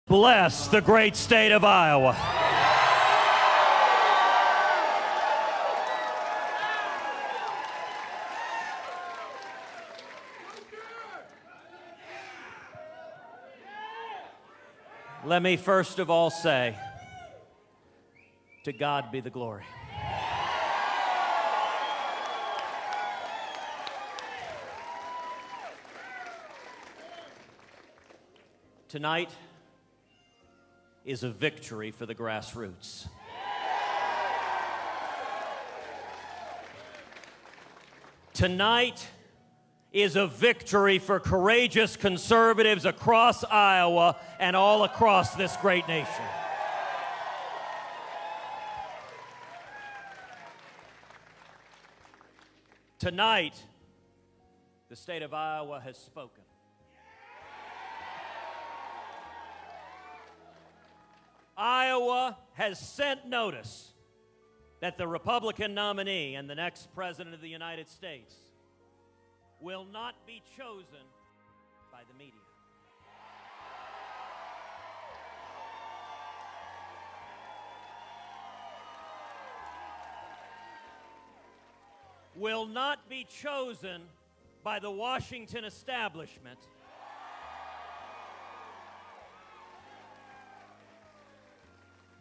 Bless the great state of Iowa. Let me first of all say, to God be the glory. Tonight is a victory for the grassroots. Tonight is a victory for courageous conservatives across Iowa and all across this great nation. Tonight, the state of Iowa has spoken. Iowa has sent notice that the Republican nominee and the next President of the United States will not be chosen by the media. Will not be chosen by the Washington establishment.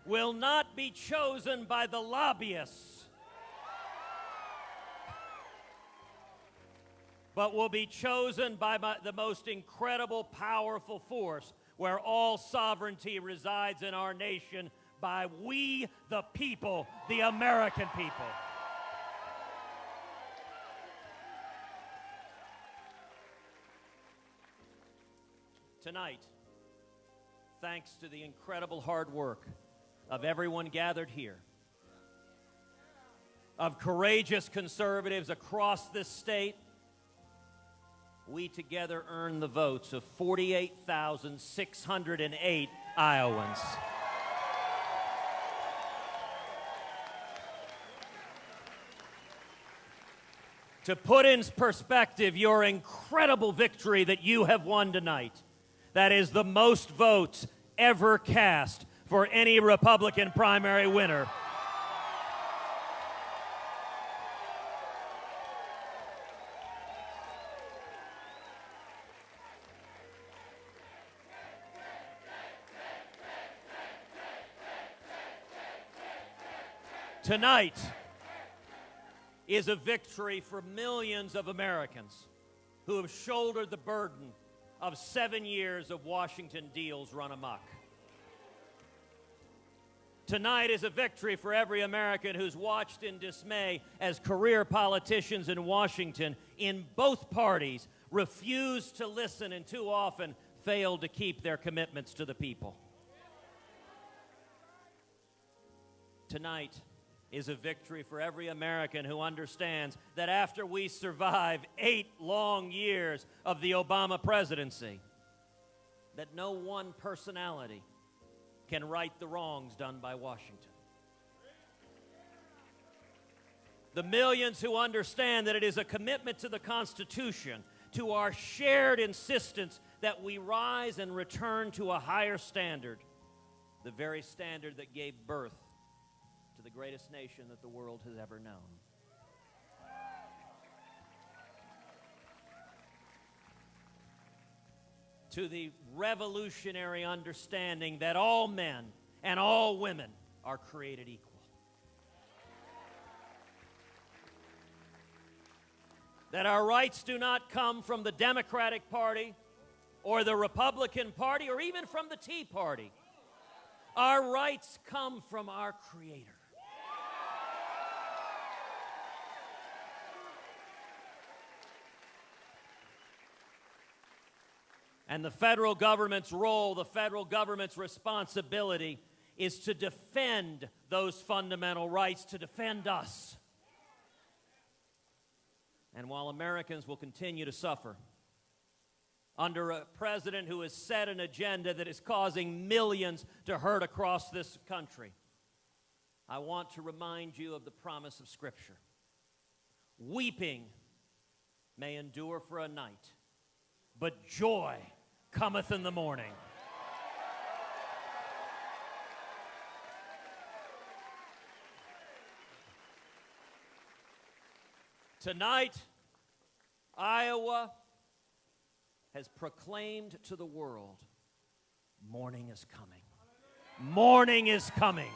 Will not be chosen by the lobbyists, but will be chosen by the most incredible, powerful force where all sovereignty resides in our nation, by we the people, the American people. Tonight, thanks to the incredible hard work of everyone gathered here, of courageous conservatives across this state, we together earned the votes of 48,608 Iowans. To put in perspective your incredible victory that you have won tonight, that is the most votes ever cast for any Republican primary winner. Tonight is a victory for millions of Americans who have shouldered the burden of 7 years of Washington deals run amok. Tonight is a victory for every American who's watched in dismay as career politicians in Washington, in both parties, refuse to listen and too often fail to keep their commitments to the people. Tonight is a victory for every American who understands that after we survive 8 long years of the Obama presidency, that no one personality can right the wrongs done by Washington. The millions who understand that it is a commitment to the Constitution, to our shared insistence that we rise and return to a higher standard, the very standard that gave birth to the greatest nation that the world has ever known. To the revolutionary understanding that all men and all women are created equal. That our rights do not come from the Democratic Party or the Republican Party or even from the Tea Party. Our rights come from our Creator. And the federal government's role, the federal government's responsibility is to defend those fundamental rights, to defend us. And while Americans will continue to suffer under a president who has set an agenda that is causing millions to hurt across this country, I want to remind you of the promise of Scripture. Weeping may endure for a night, but joy cometh in the morning. Tonight, Iowa has proclaimed to the world, morning is coming. Morning is coming.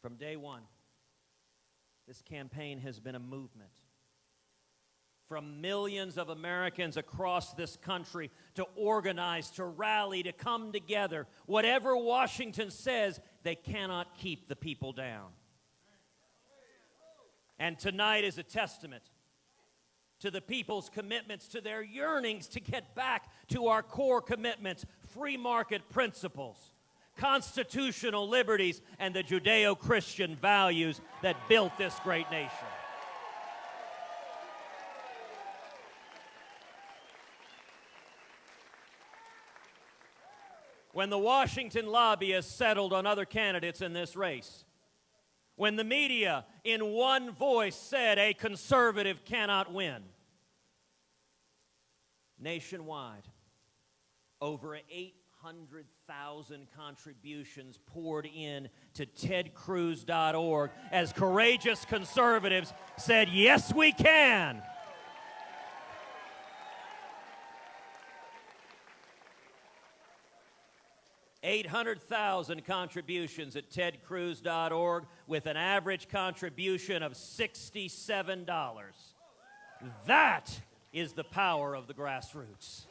From day one, this campaign has been a movement. From millions of Americans across this country to organize, to rally, to come together. Whatever Washington says, they cannot keep the people down. And tonight is a testament to the people's commitments, to their yearnings to get back to our core commitments, free market principles, constitutional liberties, and the Judeo-Christian values that built this great nation. When the Washington lobbyists settled on other candidates in this race, when the media in one voice said a conservative cannot win, nationwide, over 800,000 contributions poured in to tedcruz.org as courageous conservatives said, yes, we can. $800,000 contributions at tedcruz.org with an average contribution of $67. That is the power of the grassroots.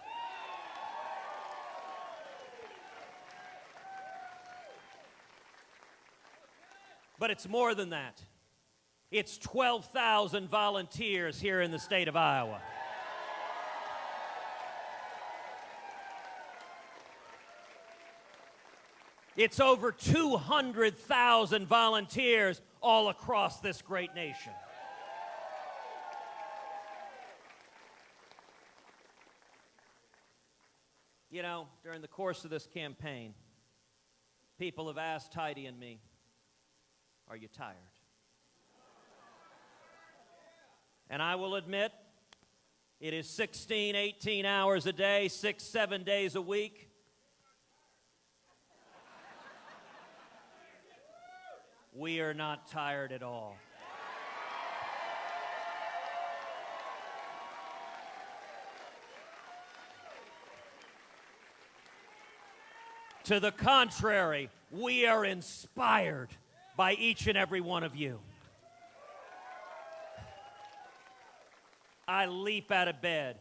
But it's more than that. It's 12,000 volunteers here in the state of Iowa. It's over 200,000 volunteers all across this great nation. You know, during the course of this campaign, people have asked Heidi and me, are you tired? And I will admit, it is 16, 18 hours a day, 6, 7 days a week. We are not tired at all. To the contrary, we are inspired by each and every one of you. I leap out of bed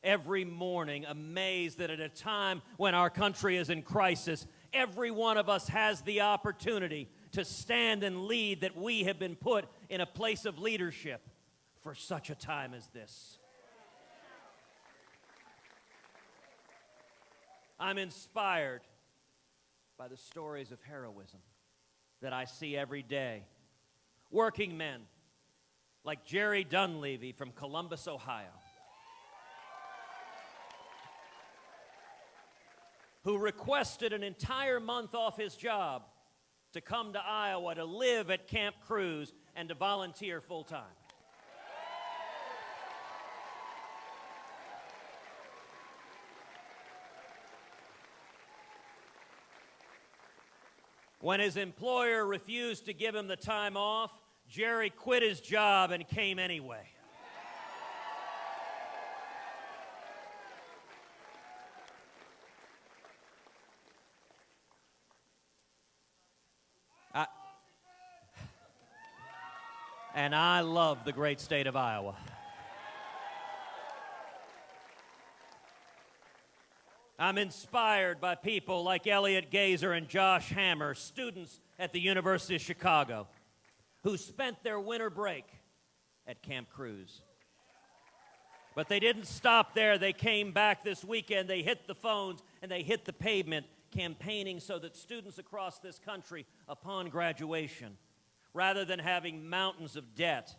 every morning amazed that at a time when our country is in crisis, every one of us has the opportunity to stand and lead, that we have been put in a place of leadership for such a time as this. I'm inspired by the stories of heroism that I see every day. Working men like Jerry Dunleavy from Columbus, Ohio, who requested an entire month off his job to come to Iowa to live at Camp Cruz and to volunteer full-time. When his employer refused to give him the time off, Jerry quit his job and came anyway. And I love the great state of Iowa. I'm inspired by people like Elliot Gazer and Josh Hammer, students at the University of Chicago, who spent their winter break at Camp Cruz. But they didn't stop there. They came back this weekend. They hit the phones and they hit the pavement campaigning so that students across this country, upon graduation, rather than having mountains of debt,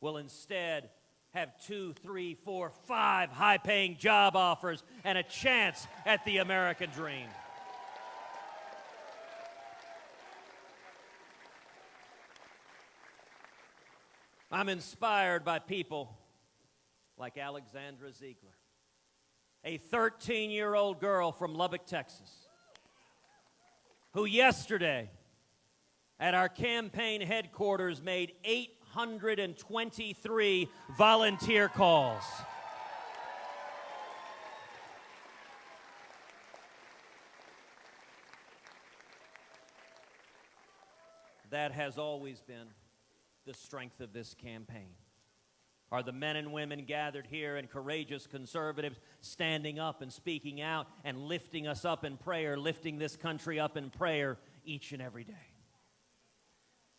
will instead have 2, 3, 4, 5 high-paying job offers and a chance at the American dream. I'm inspired by people like Alexandra Ziegler, a 13-year-old girl from Lubbock, Texas, who yesterday at our campaign headquarters made 823 volunteer calls. That has always been the strength of this campaign. Are the men and women gathered here and courageous conservatives standing up and speaking out and lifting us up in prayer, lifting this country up in prayer each and every day.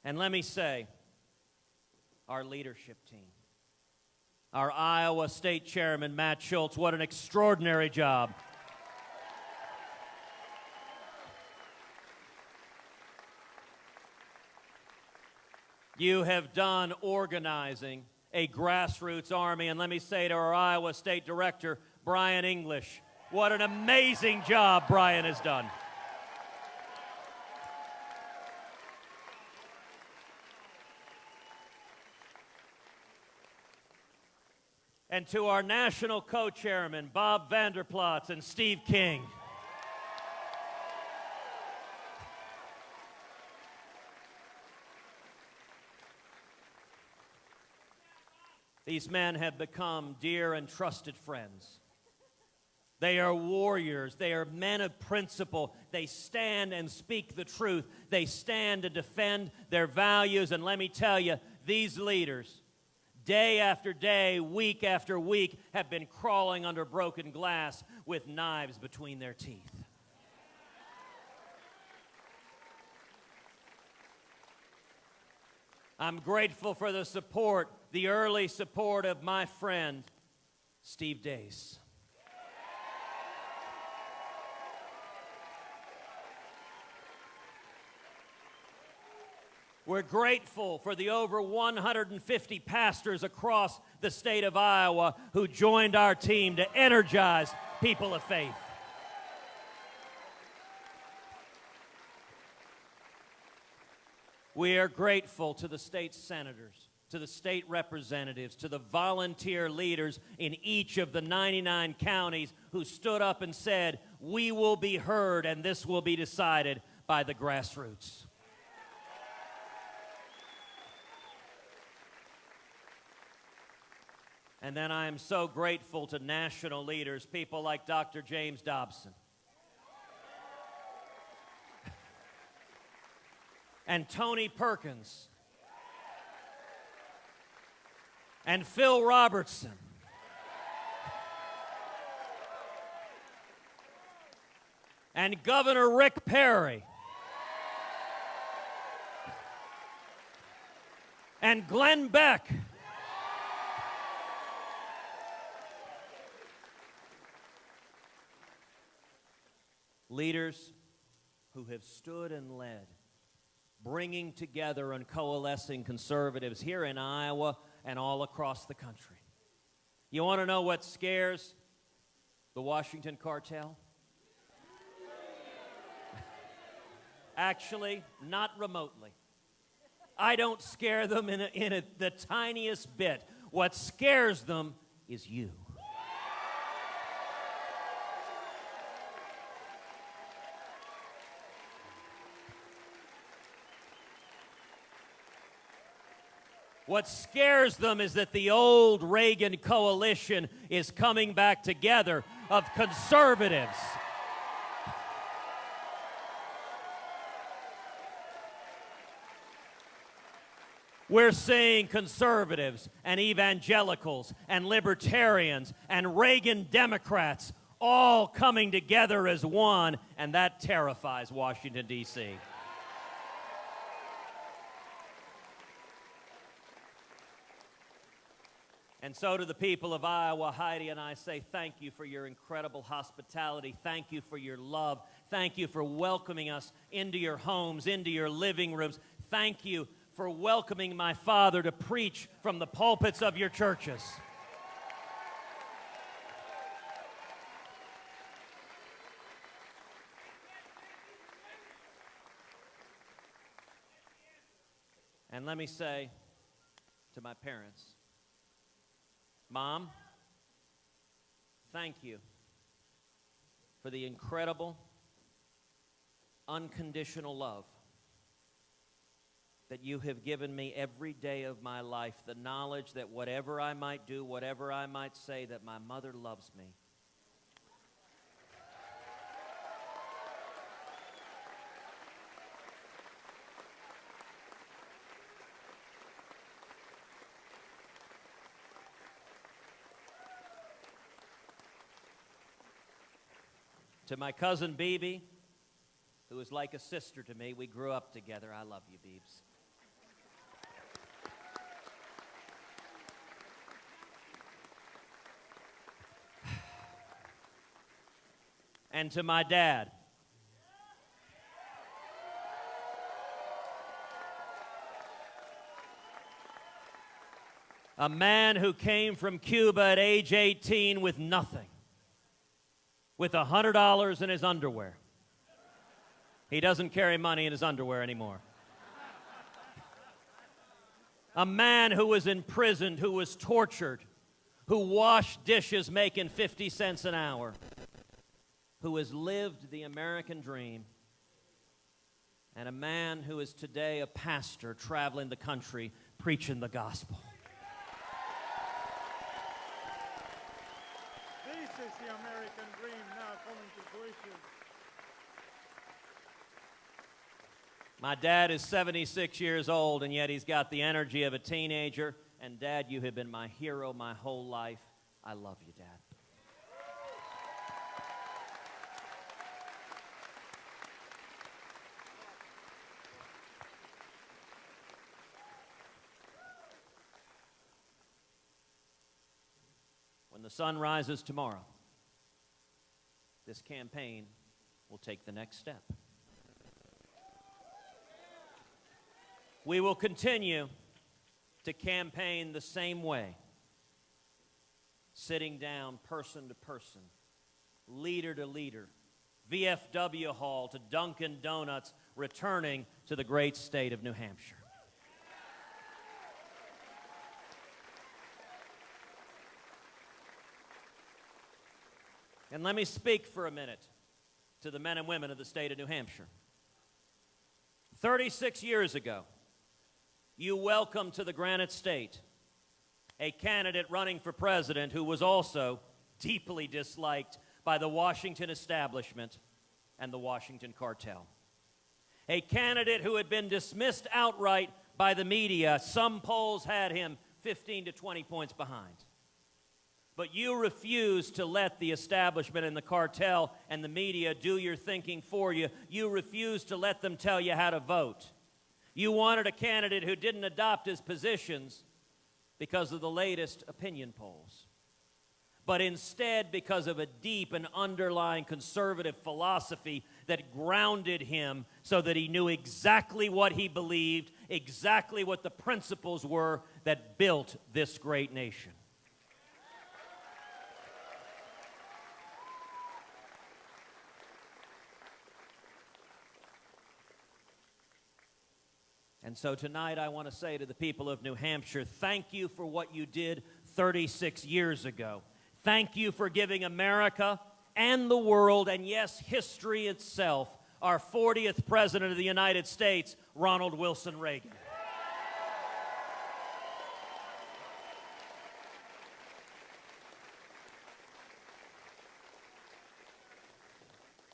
And let me say, our leadership team, our Iowa State Chairman, Matt Schultz, what an extraordinary job. You have done organizing a grassroots army. And let me say to our Iowa State Director, Brian English, what an amazing job Brian has done. And to our national co-chairmen, Bob Vanderplots and Steve King. These men have become dear and trusted friends. They are warriors. They are men of principle. They stand and speak the truth. They stand to defend their values. And let me tell you, these leaders, day after day, week after week, have been crawling under broken glass with knives between their teeth. I'm grateful for the support, the early support of my friend, Steve Deace. We're grateful for the over 150 pastors across the state of Iowa who joined our team to energize people of faith. We are grateful to the state senators, to the state representatives, to the volunteer leaders in each of the 99 counties who stood up and said, we will be heard and this will be decided by the grassroots. And then I am so grateful to national leaders, people like Dr. James Dobson and Tony Perkins and Phil Robertson and Governor Rick Perry and Glenn Beck leaders who have stood and led, bringing together and coalescing conservatives here in Iowa and all across the country. You want to know what scares the Washington cartel? Actually, not remotely. I don't scare them in the tiniest bit. What scares them is you. What scares them is that the old Reagan coalition is coming back together of conservatives. We're seeing conservatives and evangelicals and libertarians and Reagan Democrats all coming together as one, and that terrifies Washington, D.C. And so to the people of Iowa, Heidi and I say thank you for your incredible hospitality. Thank you for your love. Thank you for welcoming us into your homes, into your living rooms. Thank you for welcoming my father to preach from the pulpits of your churches. And let me say to my parents, Mom, thank you for the incredible unconditional love that you have given me every day of my life, the knowledge that whatever I might do, whatever I might say, that my mother loves me. To my cousin Bibi, who is like a sister to me, we grew up together. I love you, Biebs. And to my dad, a man who came from Cuba at age 18 with nothing, with $100 in his underwear. He doesn't carry money in his underwear anymore. A man who was imprisoned, who was tortured, who washed dishes making 50 cents an hour, who has lived the American dream, and a man who is today a pastor traveling the country preaching the gospel. This is the American dream now coming to fruition. My dad is 76 years old, and yet he's got the energy of a teenager. And Dad, you have been my hero my whole life. I love you, Dad. When the sun rises tomorrow, this campaign will take the next step. We will continue to campaign the same way, sitting down person to person, leader to leader, VFW Hall to Dunkin' Donuts, returning to the great state of New Hampshire. And let me speak for a minute to the men and women of the state of New Hampshire. 36 years ago, you welcomed to the Granite State a candidate running for president who was also deeply disliked by the Washington establishment and the Washington cartel. A candidate who had been dismissed outright by the media. Some polls had him 15 to 20 points behind. But you refused to let the establishment and the cartel and the media do your thinking for you. You refused to let them tell you how to vote. You wanted a candidate who didn't adopt his positions because of the latest opinion polls, but instead because of a deep and underlying conservative philosophy that grounded him so that he knew exactly what he believed, exactly what the principles were that built this great nation. And so tonight I want to say to the people of New Hampshire, thank you for what you did 36 years ago. Thank you for giving America and the world, and yes, history itself, our 40th President of the United States, Ronald Wilson Reagan.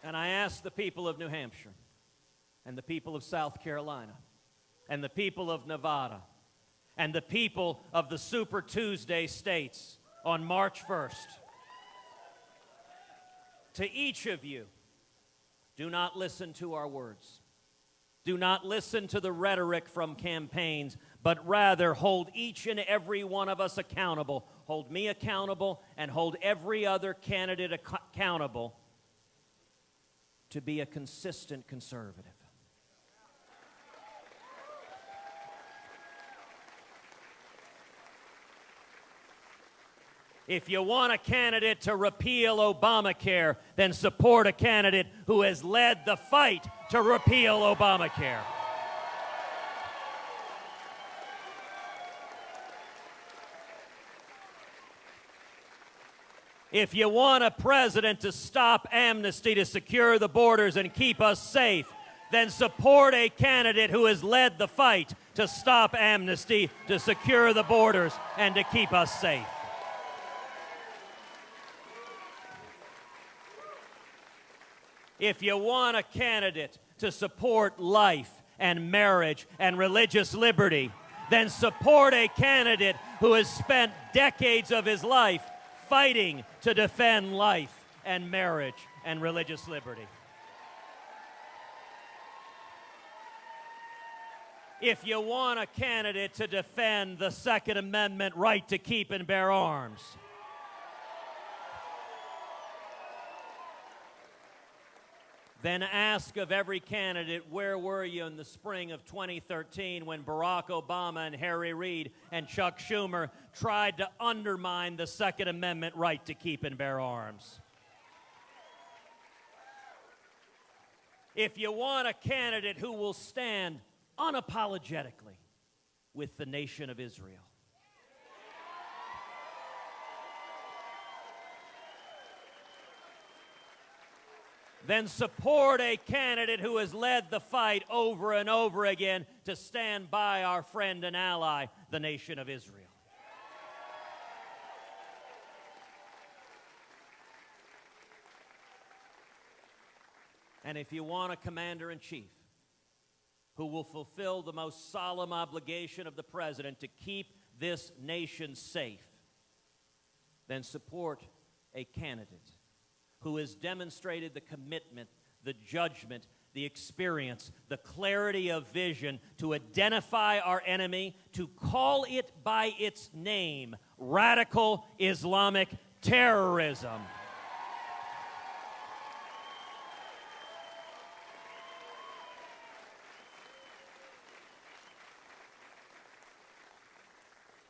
And I ask the people of New Hampshire and the people of South Carolina and the people of Nevada, and the people of the Super Tuesday states on March 1st. To each of you, do not listen to our words. Do not listen to the rhetoric from campaigns, but rather hold each and every one of us accountable. Hold me accountable and hold every other candidate accountable to be a consistent conservative. If you want a candidate to repeal Obamacare, then support a candidate who has led the fight to repeal Obamacare. If you want a president to stop amnesty, to secure the borders and keep us safe, then support a candidate who has led the fight to stop amnesty, to secure the borders, and to keep us safe. If you want a candidate to support life and marriage and religious liberty, then support a candidate who has spent decades of his life fighting to defend life and marriage and religious liberty. If you want a candidate to defend the Second Amendment right to keep and bear arms, then ask of every candidate, where were you in the spring of 2013 when Barack Obama and Harry Reid and Chuck Schumer tried to undermine the Second Amendment right to keep and bear arms? If you want a candidate who will stand unapologetically with the nation of Israel, then support a candidate who has led the fight over and over again to stand by our friend and ally, the nation of Israel. And if you want a commander-in-chief who will fulfill the most solemn obligation of the president to keep this nation safe, then support a candidate who has demonstrated the commitment, the judgment, the experience, the clarity of vision to identify our enemy, to call it by its name, radical Islamic terrorism.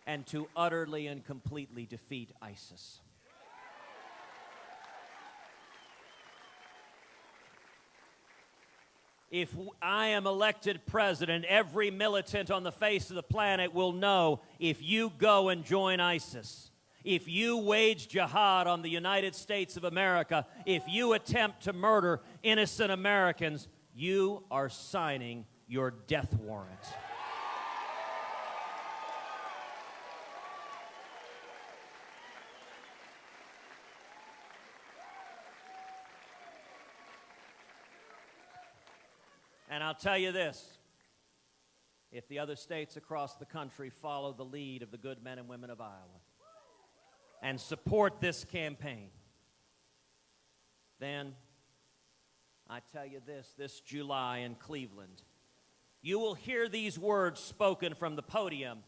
And to utterly and completely defeat ISIS. If I am elected president, every militant on the face of the planet will know if you go and join ISIS, if you wage jihad on the United States of America, if you attempt to murder innocent Americans, you are signing your death warrant. And I'll tell you this, if the other states across the country follow the lead of the good men and women of Iowa and support this campaign, then I tell you this July in Cleveland, you will hear these words spoken from the podium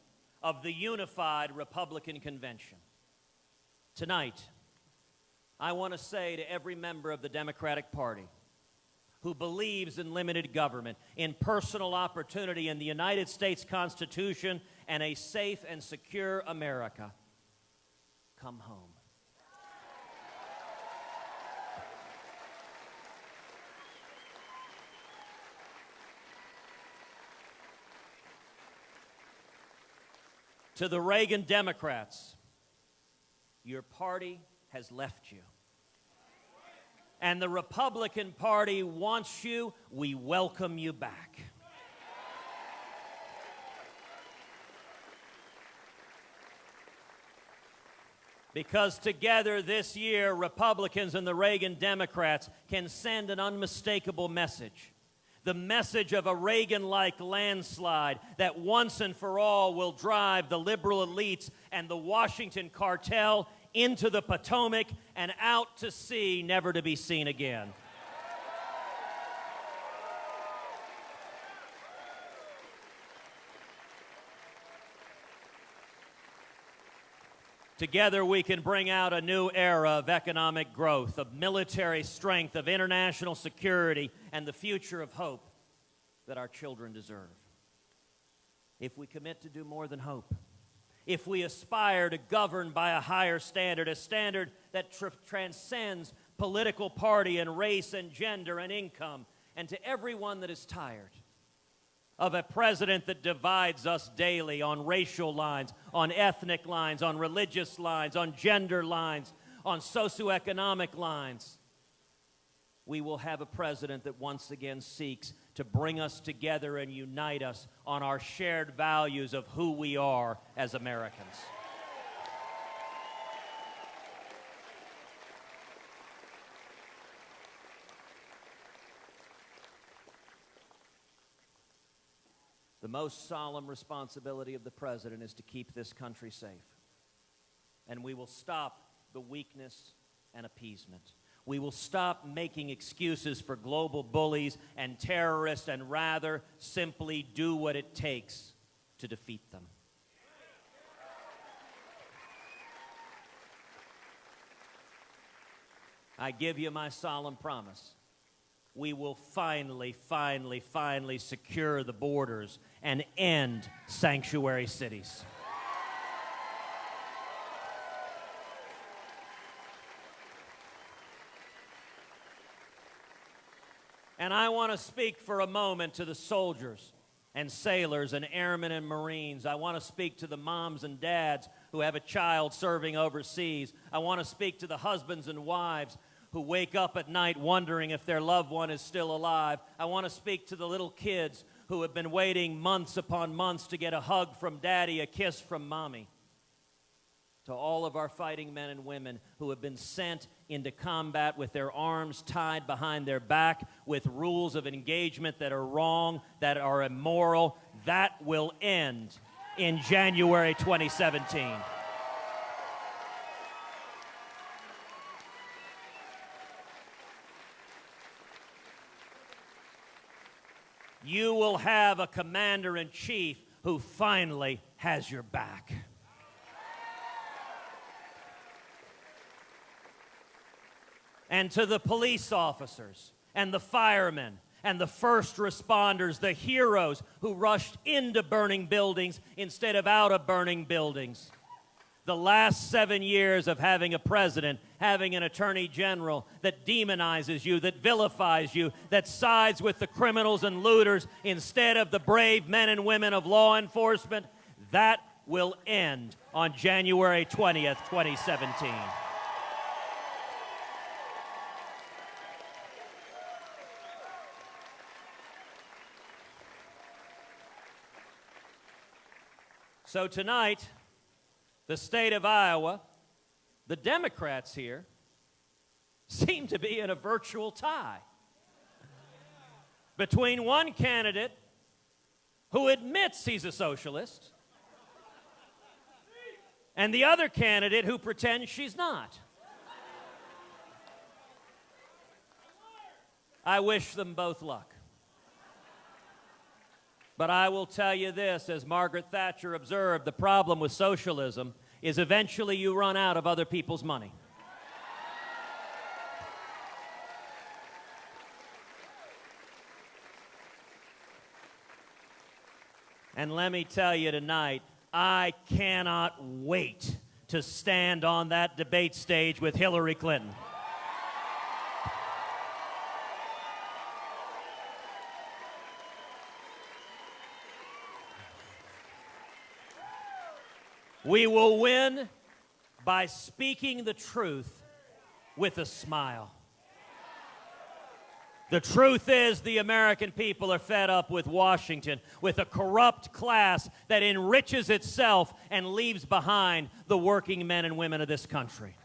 of the unified Republican convention. Tonight, I want to say to every member of the Democratic Party who believes in limited government, in personal opportunity, in the United States Constitution, and a safe and secure America, come home. To the Reagan Democrats, your party has left you. And the Republican Party wants you. We welcome you back. Because together this year, Republicans and the Reagan Democrats can send an unmistakable message. The message of a Reagan-like landslide that once and for all will drive the liberal elites and the Washington cartel into the Potomac and out to sea, never to be seen again. Together we can bring out a new era of economic growth, of military strength, of international security, and the future of hope that our children deserve. If we commit to do more than hope, if we aspire to govern by a higher standard, a standard that transcends political party and race and gender and income, and to everyone that is tired of a president that divides us daily on racial lines, on ethnic lines, on religious lines, on gender lines, on socioeconomic lines, we will have a president that once again seeks to bring us together and unite us on our shared values of who we are as Americans. The most solemn responsibility of the president is to keep this country safe. And we will stop the weakness and appeasement. We will stop making excuses for global bullies and terrorists and rather simply do what it takes to defeat them. I give you my solemn promise. We will finally secure the borders and end sanctuary cities. And I want to speak for a moment to the soldiers and sailors and airmen and Marines. I want to speak to the moms and dads who have a child serving overseas. I want to speak to the husbands and wives who wake up at night wondering if their loved one is still alive. I want to speak to the little kids who have been waiting months upon months to get a hug from daddy, a kiss from mommy. To all of our fighting men and women who have been sent into combat with their arms tied behind their back, with rules of engagement that are wrong, that are immoral, that will end in January 2017. You will have a commander-in-chief who finally has your back. And to the police officers and the firemen and the first responders, the heroes who rushed into burning buildings instead of out of burning buildings. The last 7 years of having a president, having an attorney general that demonizes you, that vilifies you, that sides with the criminals and looters instead of the brave men and women of law enforcement, that will end on January 20th, 2017. So tonight, the state of Iowa, the Democrats here, seem to be in a virtual tie between one candidate who admits he's a socialist and the other candidate who pretends she's not. I wish them both luck. But I will tell you this, as Margaret Thatcher observed, the problem with socialism is eventually you run out of other people's money. And let me tell you tonight, I cannot wait to stand on that debate stage with Hillary Clinton. We will win by speaking the truth with a smile. The truth is the American people are fed up with Washington, with a corrupt class that enriches itself and leaves behind the working men and women of this country.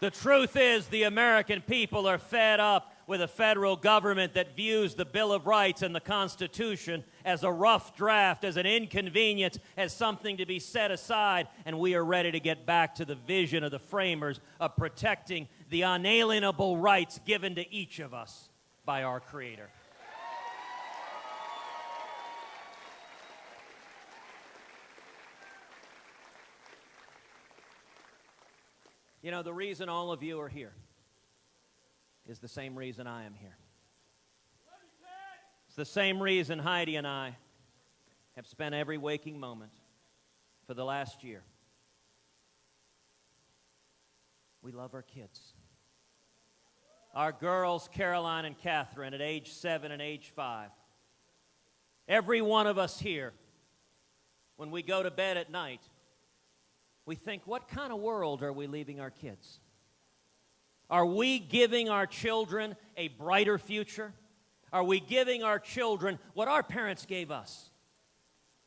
The truth is the American people are fed up with a federal government that views the Bill of Rights and the Constitution as a rough draft, as an inconvenience, as something to be set aside, and we are ready to get back to the vision of the framers of protecting the unalienable rights given to each of us by our Creator. You know, the reason all of you are here is the same reason I am here. It's the same reason Heidi and I have spent every waking moment for the last year. We love our kids. Our girls, Caroline and Catherine, at age 7 and age 5. Every one of us here, when we go to bed at night, we think, what kind of world are we leaving our kids? Are we giving our children a brighter future? Are we giving our children what our parents gave us?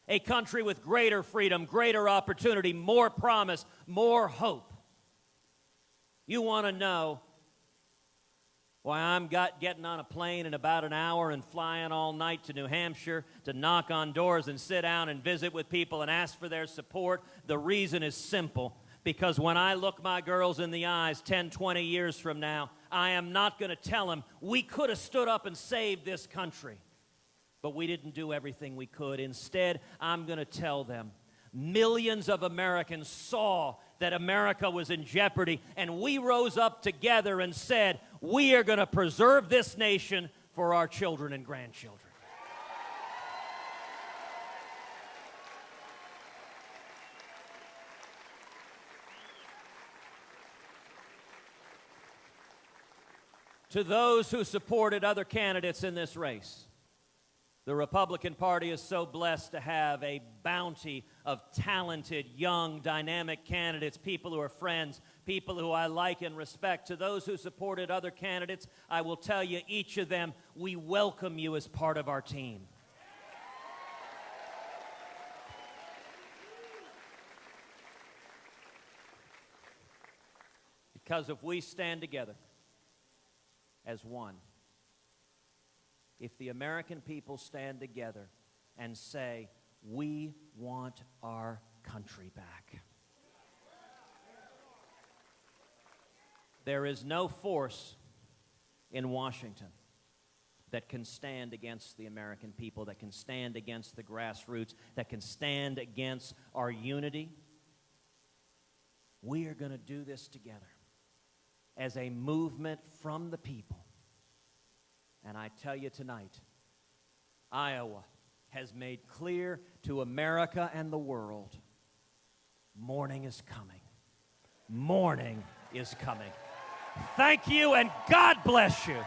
A country with greater freedom, greater opportunity, more promise, more hope. You want to know why I'm getting on a plane in about an hour and flying all night to New Hampshire to knock on doors and sit down and visit with people and ask for their support? The reason is simple. Because when I look my girls in the eyes 10, 20 years from now, I am not going to tell them, we could have stood up and saved this country, but we didn't do everything we could. Instead, I'm going to tell them, millions of Americans saw that America was in jeopardy, and we rose up together and said, we are going to preserve this nation for our children and grandchildren. To those who supported other candidates in this race, the Republican Party is so blessed to have a bounty of talented, young, dynamic candidates, people who are friends, people who I like and respect. To those who supported other candidates, I will tell you, each of them, we welcome you as part of our team. Because if we stand together as one, if the American people stand together and say, we want our country back, there is no force in Washington that can stand against the American people, that can stand against the grassroots, that can stand against our unity. We are going to do this together as a movement from the people. And I tell you tonight, Iowa has made clear to America and the world, morning is coming. Morning is coming. Thank you, and God bless you.